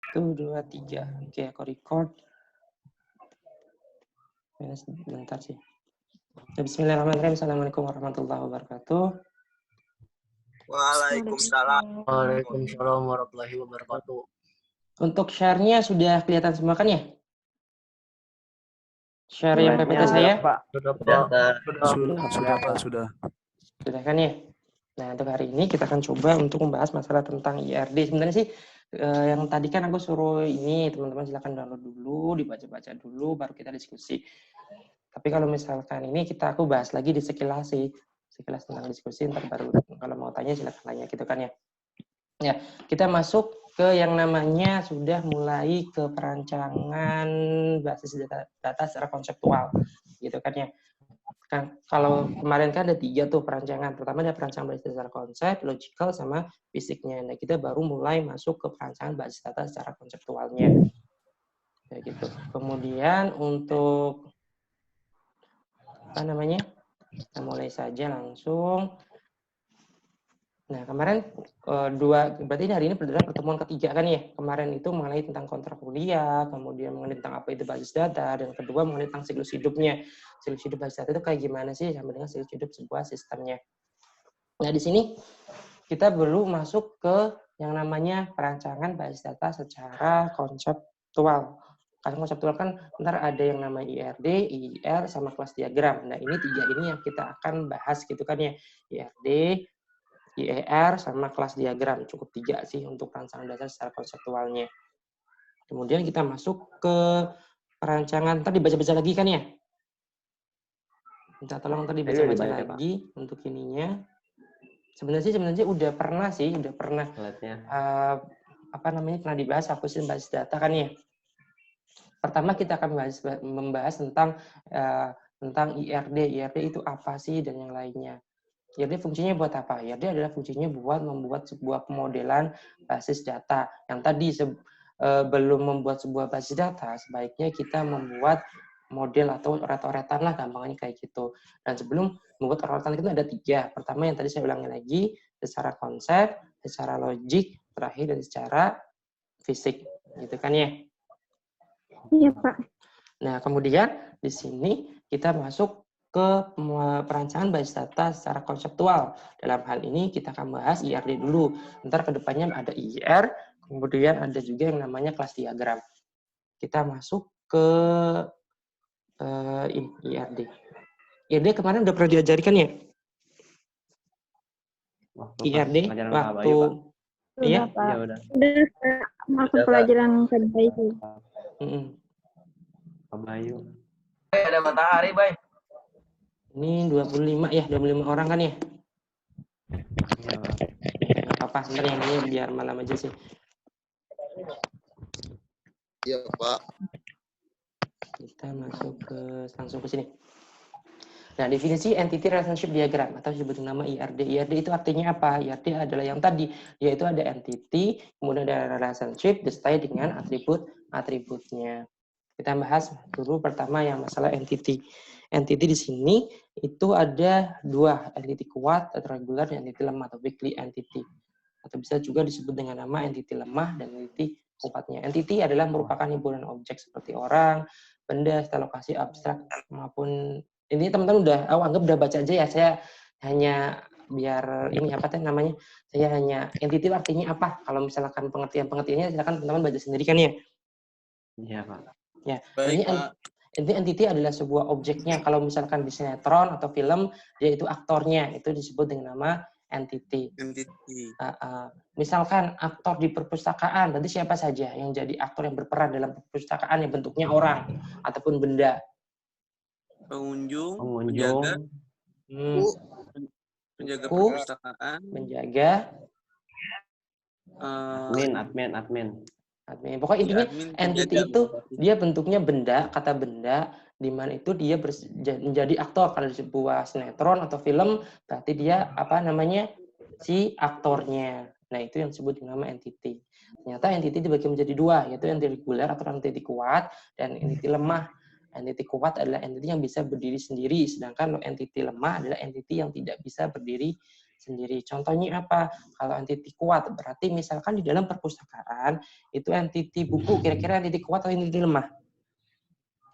1, 2, 3. Oke, aku record. Bentar sih. Bismillahirrahmanirrahim. Assalamualaikum warahmatullahi wabarakatuh. Waalaikumsalam. Waalaikumsalam warahmatullahi wabarakatuh. Untuk share-nya sudah kelihatan semua kan ya? Share yang PPT Sudah, saya? Pak. Sudah, Pak. Sudah, Pak. Sudah. Sudah kan ya? Nah, untuk hari ini kita akan coba untuk membahas masalah tentang IRD. Sebenarnya sih yang tadi kan aku suruh ini, teman-teman silakan download dulu, dibaca-baca dulu, baru kita diskusi. Tapi kalau misalkan ini aku bahas lagi di sekilas sih, sekilas tentang diskusi, ntar baru kalau mau tanya silakan tanya gitu kan ya. Ya, kita masuk ke yang namanya sudah mulai ke perancangan basis data secara konseptual, gitu kan ya. Kan kalau kemarin kan ada 3 tuh perancangan. Pertama ada perancangan basis data secara konsep, logical, sama fisiknya. Nah, kita baru mulai masuk ke perancangan basis data secara konseptualnya. Kayak gitu. Kemudian untuk apa namanya? Kita mulai saja langsung. Nah, kemarin berarti hari ini adalah pertemuan ketiga kan ya? Kemarin itu mengenai tentang kontrak kuliah, kemudian mengenai tentang apa itu basis data, dan kedua mengenai tentang siklus hidupnya. Siklus hidup basis data itu kayak gimana sih sampai dengan siklus hidup sebuah sistemnya. Nah, di sini kita perlu masuk ke yang namanya perancangan basis data secara konseptual. Karena konseptual kan ntar ada yang namanya IRD, IIR, sama kelas diagram. Nah, ini 3 ini yang kita akan bahas gitu kan ya. IRD, IER, sama kelas diagram. Cukup 3 sih untuk perancangan dasar secara konseptualnya. Kemudian kita masuk ke perancangan, tadi baca-baca lagi kan ya? Minta tolong tadi baca-baca lagi untuk ininya. Sebenarnya udah pernah pernah dibahas hapus basis data kan ya. Pertama kita akan membahas tentang IRD. IRD itu apa sih dan yang lainnya. IRD fungsinya buat apa? IRD adalah fungsinya buat membuat sebuah pemodelan basis data. Yang tadi belum membuat sebuah basis data, sebaiknya kita membuat model atau oret-oretan lah, gampangnya kayak gitu. Dan sebelum membuat oretan itu ada 3. Pertama yang tadi saya ulangi lagi, secara konsep, secara logik, terakhir dan secara fisik. Gitu kan ya? Iya, Pak. Nah, kemudian di sini kita masuk ke perancangan basis data secara konseptual. Dalam hal ini kita akan bahas IRD dulu. Ntar kedepannya ada IIR, kemudian ada juga yang namanya kelas diagram. Kita masuk ke IRD. IRD kemarin udah pernah diajarkan ya? IRD waktu Sudah, Pak. Ya, udah. Udah masuk pelajaran kedua itu. Pak Bayu. Ada matahari, Bay. Ini 25 ya, 25 orang kan ya? Iya, Pak. Nggak apa-apa, sebenarnya ini biar malam aja sih. Iya, Pak. Kita langsung ke sini. Nah, definisi entity relationship diagram atau disebut nama IRD. IRD itu artinya apa? IRD adalah yang tadi, yaitu ada entity, kemudian ada relationship disertai dengan atributnya. Kita bahas dulu pertama yang masalah entity. Entity di sini itu ada 2, entity kuat atau regular dan entity lemah atau weakly entity. Atau bisa juga disebut dengan nama entity lemah dan entity kuatnya. Entity adalah merupakan himpunan objek seperti orang, benda, lokasi abstrak maupun ini teman-teman anggap udah baca aja ya. Saya hanya biar ini apa namanya? Saya hanya entity artinya apa? Kalau misalkan pengertiannya silakan teman-teman baca sendiri kan ya. Iya, Pak. Ya. Baik, Ini entity adalah sebuah objeknya. Kalau misalkan di sinetron atau film, dia itu aktornya. Itu disebut dengan nama entity. Misalkan aktor di perpustakaan, berarti siapa saja yang jadi aktor yang berperan dalam perpustakaan yang bentuknya orang ataupun benda? pengunjung. Penjaga perpustakaan, menjaga, admin. Pokoknya intinya entity itu dia bentuknya benda, kata benda, di mana itu dia menjadi aktor. Kalau di sebuah sinetron atau film, berarti dia si aktornya. Nah, itu yang disebut nama entity. Ternyata entity dibagi menjadi 2, yaitu entity reguler atau entity kuat dan entity lemah. Entity kuat adalah entity yang bisa berdiri sendiri, sedangkan entity lemah adalah entity yang tidak bisa berdiri sendiri. Contohnya apa? Kalau entity kuat, berarti misalkan di dalam perpustakaan, itu entity buku, kira-kira entity kuat atau entity lemah?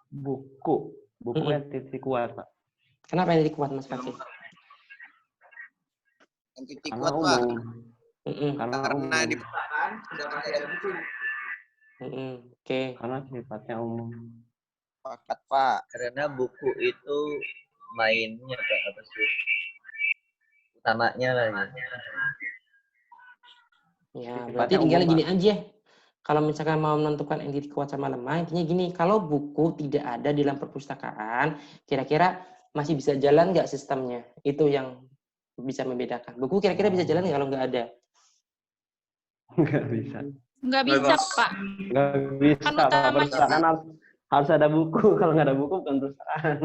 Buku entity kuat, Pak. Kenapa entity kuat, Mas Fakih? Entity Karena kuat, Pak. umum. Karena umum. di perpustakaan sudah pasti ada buku. Oke. Karena sifatnya umum. Pakat, Pak. Karena buku itu mainnya Pak, apa sih? Utamanya lah ya. Ya, Sifatnya berarti tinggal umum, gini Pak. aja. Kalau misalkan mau menentukan entity kuat sama lemah, intinya gini, kalau buku tidak ada di dalam perpustakaan, kira-kira masih bisa jalan nggak sistemnya? Itu yang bisa membedakan. Buku kira-kira bisa jalan nggak kalau nggak ada? Nggak bisa. Nggak bisa, Pak. Nggak bisa, Kan Pak. utamanya- Perpustakaan harus ada buku. Kalau nggak ada buku, bukan perusahaan.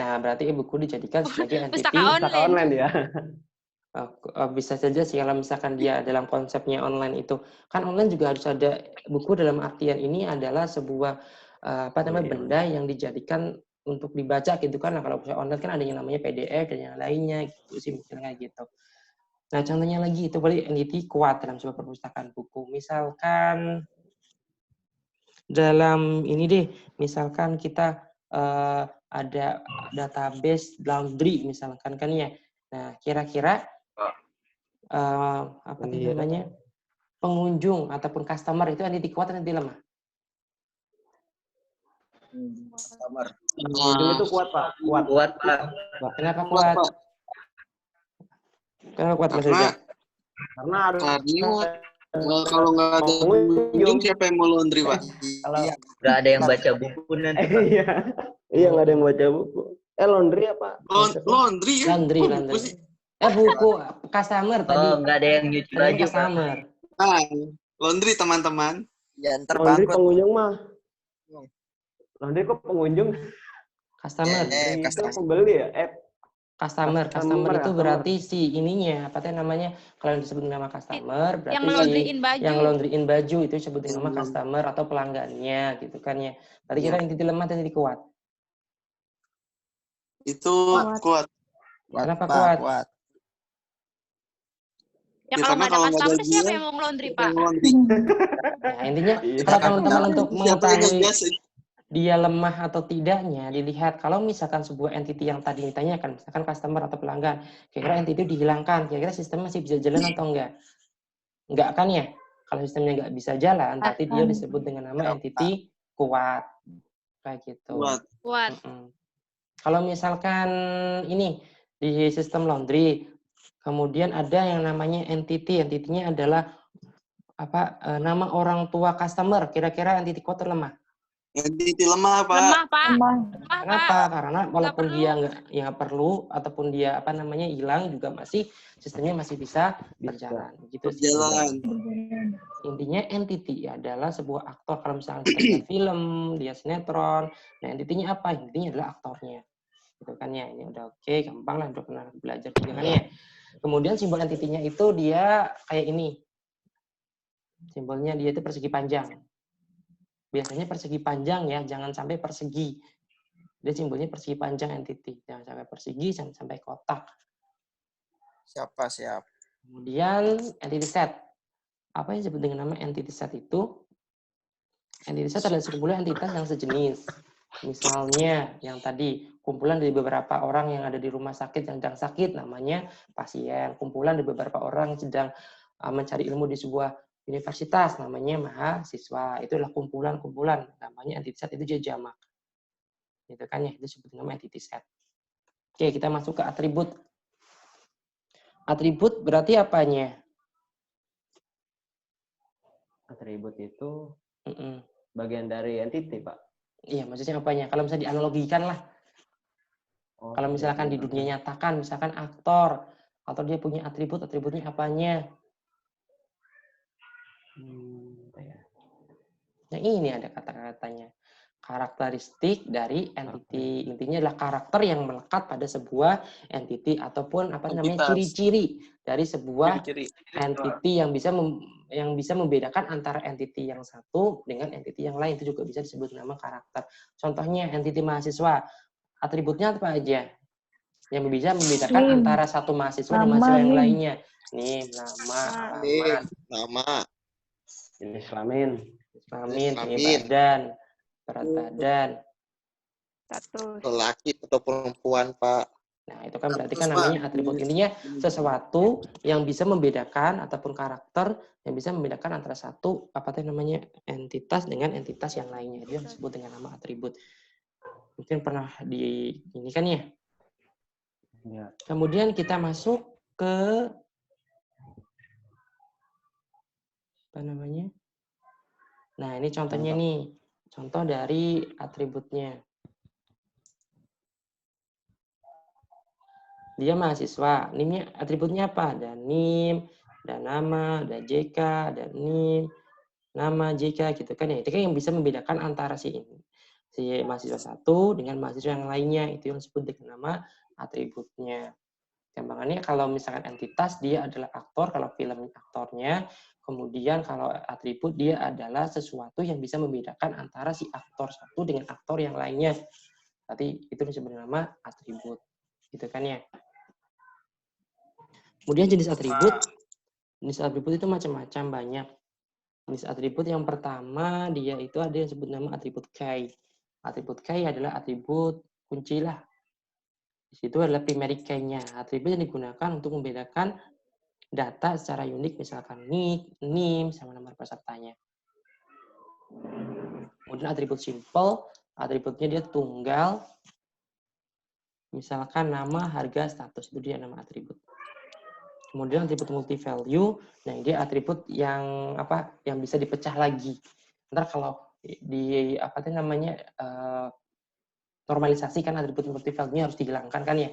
Nah, berarti buku dijadikan sebagai entity Pustaka Pustaka online ya. bisa saja sih kalau misalkan dia dalam konsepnya online itu. Kan online juga harus ada buku, dalam artian ini adalah sebuah benda yang dijadikan untuk dibaca gitu kan. Nah, kalau online kan ada yang namanya PDF dan yang lainnya gitu sih, misalnya gitu. Nah, contohnya lagi itu berarti entity kuat dalam sebuah perpustakaan buku. Misalkan dalam ini deh, misalkan kita ada database laundry misalkan kan ya. Nah, kira-kira namanya, pengunjung ataupun customer itu entity kuat atau entity lemah? Customer. Pengunjung itu kuat, Pak. Kuat Pak. Kenapa kuat? Kenapa kuat, Mas Reza? Karena harus Kalau nggak ada pengunjung, siapa yang mau laundry, Pak? kalau Nggak ada yang baca buku nanti Pak. iya nggak ada yang baca buku. Laundry apa? Laundry ya? Laundry. Buku customer tadi. Oh, nggak ada yang nyuci Tadi baju Pak. customer. Nah, laundry teman-teman. Jangan Laundry terbangkrut. pengunjung mah. Laundry kok pengunjung? Customer. Itu pembeli ya? Customer itu berarti si ininya, apa teh namanya? Kalau yang disebut nama customer, berarti Yang laundryin baju. yang laundryin baju itu disebut nama customer atau pelanggannya, gitu kan ya. Tadi kira entity lemah atau entity kuat? Itu kuat. Kenapa kuat? Ya Ya, kalau karena nggak ada kalau nggak ada customer, siapa dia, yang mau nge-laundry, Pak? Nah, intinya Iya. kalau teman-teman untuk Siapa yang mengetahui ngegas? dia lemah atau tidaknya, dilihat kalau misalkan sebuah entity yang tadi ditanyakan, misalkan customer atau pelanggan, kira-kira entity itu dihilangkan, kira-kira sistem masih bisa jalan atau enggak? Enggak kan ya? Kalau sistemnya enggak bisa jalan, berarti dia disebut dengan nama entity kuat. Kayak gitu. Kuat. Kalau misalkan ini di sistem laundry, kemudian ada yang namanya entity, entity-nya adalah nama orang tua customer, kira-kira entity kuat atau lemah? Entity lemah, Pak. Lemah, Pak. Kenapa? Karena walaupun perlu. dia nggak perlu ataupun dia hilang juga masih sistemnya masih bisa berjalan. Gitu sih. Berjalan. Intinya entity adalah sebuah aktor. Kalau misalnya kita lihat film, dia sinetron, nah entity-nya apa? Intinya adalah aktornya. Gitu kan ya. Ini udah oke, gampang lah, udah pernah belajar juga kan ya. Kemudian simbol entity-nya itu dia kayak ini. Simbolnya dia itu persegi panjang. Biasanya persegi panjang ya, jangan sampai persegi. Dia simbolnya persegi panjang entity. Jangan sampai persegi, jangan sampai kotak. Siap. Kemudian entity set. Apa yang disebut dengan nama entity set itu? Entity set adalah sekumpulan entitas yang sejenis. Misalnya yang tadi, kumpulan dari beberapa orang yang ada di rumah sakit yang sedang sakit, namanya pasien. Kumpulan dari beberapa orang yang sedang mencari ilmu di sebuah universitas, namanya mahasiswa. Itu adalah kumpulan-kumpulan, namanya entity set, itu dia jamak. Gitu kan ya, itu disebut nama entity set. Oke, kita masuk ke atribut. Atribut berarti apanya? Atribut itu bagian dari entity, Pak. Iya, maksudnya apanya? Kalau misalnya dianalogikan lah. Kalau misalkan di dunia nyatakan, misalkan aktor, atau dia punya atribut, atributnya apanya? Nah, ini ada kata-katanya. Karakteristik dari entity. Intinya adalah karakter yang melekat pada sebuah entity ataupun ciri-ciri dari sebuah entity yang bisa membedakan antara entity yang satu dengan entity yang lain. Itu juga bisa disebut nama karakter. Contohnya entity mahasiswa. Atributnya apa aja? yang bisa membedakan Nim. antara satu mahasiswa dan Nama, mahasiswa yang Nim. lainnya. Nih, nama, alamat, Nama, Jenis kelamin. kelamin, tinggi kelamin. badan, berat badan. Status. lelaki atau perempuan, Pak. Nah, itu kan berarti Terus, kan Pak, namanya atribut. Intinya sesuatu yang bisa membedakan ataupun karakter yang bisa membedakan antara satu apa tadi namanya entitas dengan entitas yang lainnya. Itu yang disebut dengan nama atribut. Mungkin pernah di ini kan ya. Ya. Kemudian kita masuk ke apa namanya? Nah, ini contohnya nih. Contoh dari atributnya. Dia mahasiswa. NIM-nya atributnya apa? Ada NIM, ada nama, ada JK, ada NIM, nama, JK gitu kan ya. Itu kan yang bisa membedakan antara si mahasiswa satu dengan mahasiswa yang lainnya. Itu yang disebut dengan nama atributnya. Gampangannya kalau misalkan entitas dia adalah aktor, kalau film aktornya. Kemudian kalau atribut dia adalah sesuatu yang bisa membedakan antara si aktor satu dengan aktor yang lainnya. Berarti itu disebut nama atribut. Gitu kan ya. Kemudian jenis atribut itu macam-macam, banyak. Jenis atribut yang pertama dia itu ada yang disebut nama atribut key. Atribut key adalah atribut kunci lah. Di situ adalah primary key-nya. Atribut yang digunakan untuk membedakan data secara unik, misalkan nick, NIM, sama nomor pesertanya. Kemudian atribut simple, atributnya dia tunggal. Misalkan nama, harga, status, itu dia nama atribut. Kemudian atribut multi value, nah dia atribut yang apa? Yang bisa dipecah lagi. Ntar kalau di apa itu namanya normalisasi kan atribut multi value harus dihilangkan kan ya?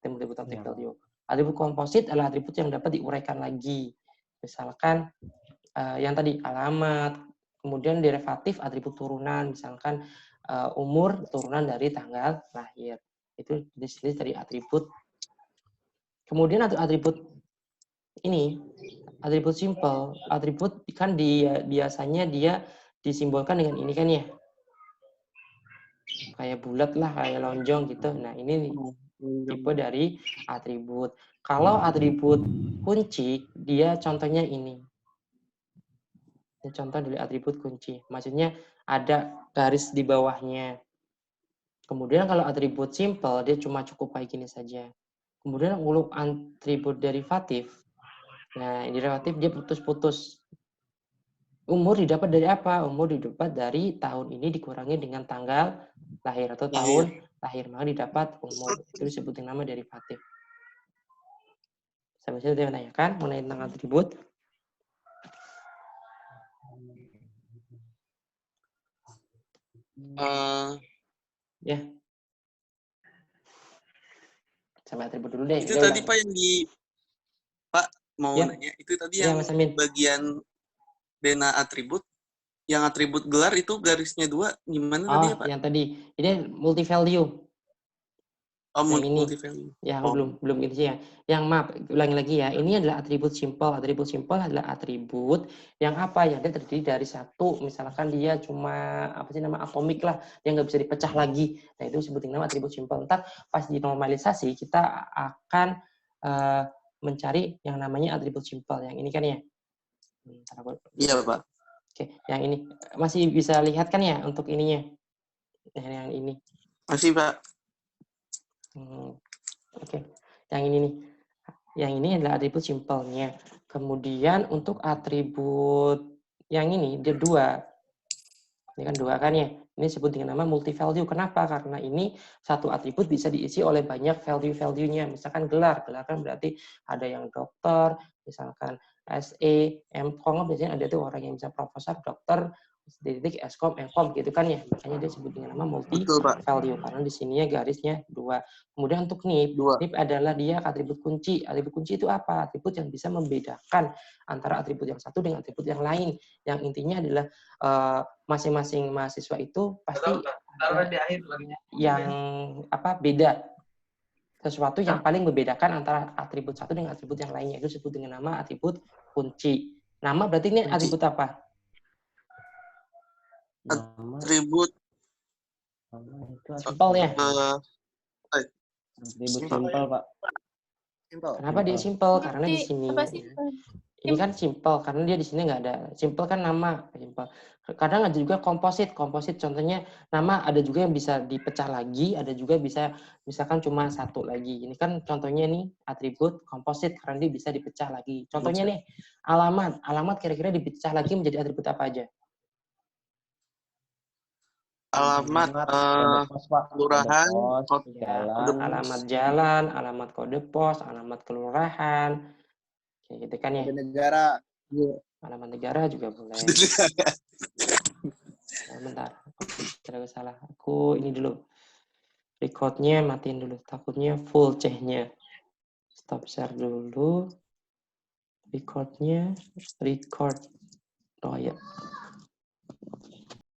Atribut multi value. Atribut komposit adalah atribut yang dapat diuraikan lagi. Misalkan yang tadi alamat, kemudian derivatif atribut turunan, misalkan umur turunan dari tanggal lahir. Itu jenis dari atribut. Kemudian atribut ini, atribut simple, atribut kan biasanya dia disimbolkan dengan ini kan ya. Kayak bulat lah, kayak lonjong gitu. Nah, ini tipe dari atribut. Kalau atribut kunci, dia contohnya ini. Ini contoh dari atribut kunci. Maksudnya ada garis di bawahnya. Kemudian kalau atribut simple, dia cuma cukup kayak gini saja. Kemudian untuk atribut derivatif, nah derivatif dia putus-putus. Umur didapat dari apa? Umur didapat dari tahun ini dikurangi dengan tanggal lahir atau tahun lahir, maka didapat umur. Itu disebut dengan nama derivatif. Sampai sini saya menanyakan mengenai tentang atribut. Ya. Sampai atribut dulu deh. Itu tadi Pak yang Pak mau nanya, itu tadi yang bagian bena atribut, yang atribut gelar itu garisnya 2 gimana tadi ya Pak? Yang tadi ini multi value. Oh, multi value. Ya, belum gitu ya. Yang maaf, ulangi lagi ya. Ini adalah atribut simple. Atribut simple adalah atribut yang apa? Yang dia terdiri dari satu. Misalkan dia cuma apa sih nama atomik lah, dia nggak bisa dipecah lagi. Nah, itu disebut nama atribut simple. Ntar pas dinormalisasi kita akan mencari yang namanya atribut simple. Yang ini kan ya. Iya Pak. Oke, yang ini masih bisa lihat kan ya untuk ininya? Yang ini. Masih Pak. Oke, yang ini nih. Yang ini adalah atribut simpelnya. Kemudian untuk atribut yang ini dia 2. Ini kan 2 kan ya. Ini disebut dengan nama multi value. Kenapa? Karena ini satu atribut bisa diisi oleh banyak value-value-nya. Misalkan gelar. Gelar kan berarti ada yang dokter, misalkan SE, MCom, biasanya ada tuh orang yang bisa profesor, dokter, titik, Eskom, Mkom gitu kan ya. Makanya dia disebut dengan nama multi value karena di sininya garisnya 2. Kemudian untuk NIP, NIP adalah dia atribut kunci. Atribut kunci itu apa? Atribut yang bisa membedakan antara atribut yang satu dengan atribut yang lain. Yang intinya adalah masing-masing mahasiswa itu pasti yang apa beda. Sesuatu yang paling membedakan antara atribut satu dengan atribut yang lainnya. Itu disebut dengan nama atribut kunci. Nama berarti ini atribut apa? Atribut simple ya. Atribut simple, Pak. Simple. Kenapa dia simple? Karena di sini ini kan simple karena dia di sini nggak ada. Simple kan nama, simple. Kadang ada juga komposit. Komposit contohnya nama ada juga yang bisa dipecah lagi, ada juga bisa misalkan cuma satu lagi. Ini kan contohnya nih atribut komposit karena dia bisa dipecah lagi. Contohnya nih alamat. Alamat kira-kira dipecah lagi menjadi atribut apa aja? Alamat kelurahan, alamat jalan, alamat kode pos, alamat kelurahan, kayak gitu kan ya. Negara. Alamat negara juga boleh. Bentar, tidak salah. Aku ini dulu. Recordnya matiin dulu. Takutnya full C-nya. Stop share dulu. Recordnya record. Oh ya.